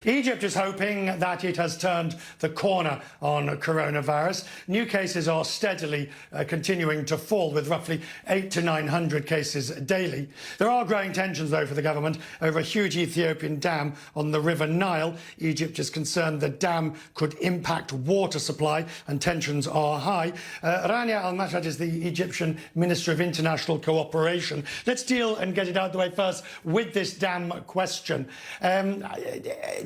Egypt is hoping that it has turned the corner on coronavirus. New cases are steadily continuing to fall, with roughly 800 to 900 cases daily. There are growing tensions, though, for the government over a huge Ethiopian dam on the River Nile. Egypt is concerned the dam could impact water supply, and tensions are high. Rania Al-Mashat is the Egyptian Minister of International Cooperation. Let's deal and get it out of the way first with this dam question.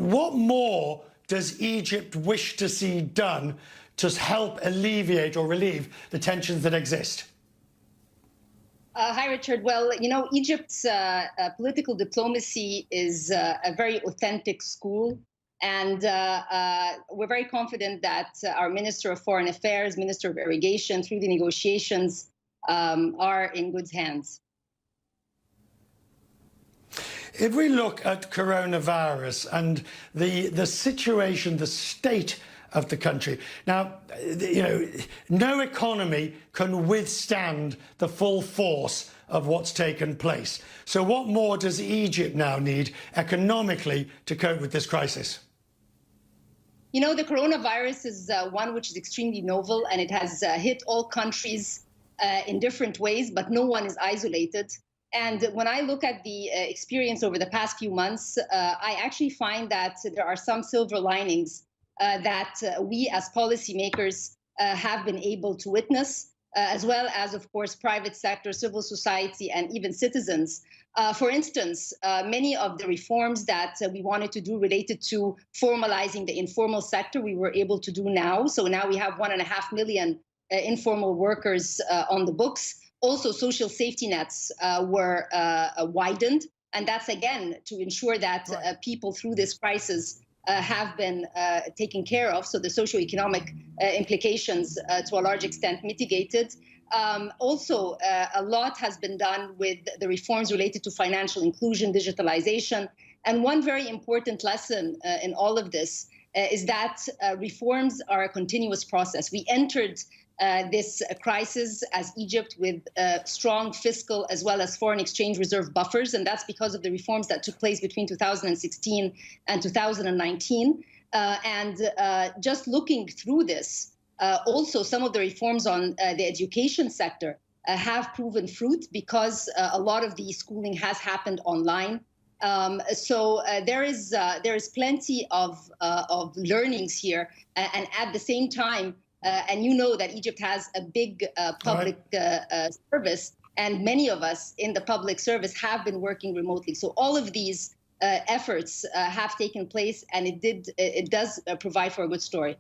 What more does Egypt wish to see done to help alleviate or relieve the tensions that exist? Hi, Richard. Well, you know, Egypt's political diplomacy is a very authentic school. And we're very confident that our Minister of Foreign Affairs, Minister of Irrigation, through the negotiations, are in good hands. If we look at coronavirus and the situation, the state of the country, now, you know, no economy can withstand the full force of what's taken place. So what more does Egypt now need economically to cope with this crisis? You know, the coronavirus is one which is extremely novel, and it has hit all countries in different ways, but no one is isolated. And when I look at the experience over the past few months, I actually find that there are some silver linings that we as policymakers have been able to witness, as well as, of course, private sector, civil society, and even citizens. For instance, many of the reforms that we wanted to do related to formalizing the informal sector, we were able to do now. So now we have 1.5 million informal workers on the books. Also, social safety nets were widened, and that's, again, to ensure that people through this crisis have been taken care of, so the socioeconomic implications to a large extent mitigated. Also, a lot has been done with the reforms related to financial inclusion, digitalization, and one very important lesson in all of this is that reforms are a continuous process. We entered this crisis as Egypt with strong fiscal as well as foreign exchange reserve buffers, and that's because of the reforms that took place between 2016 and 2019. Just looking through this, also some of the reforms on the education sector have proven fruit, because a lot of the schooling has happened online. So there is plenty of learnings here, and at the same time, and you know that Egypt has a big public service, and many of us in the public service have been working remotely. So all of these efforts have taken place, and it does provide for a good story.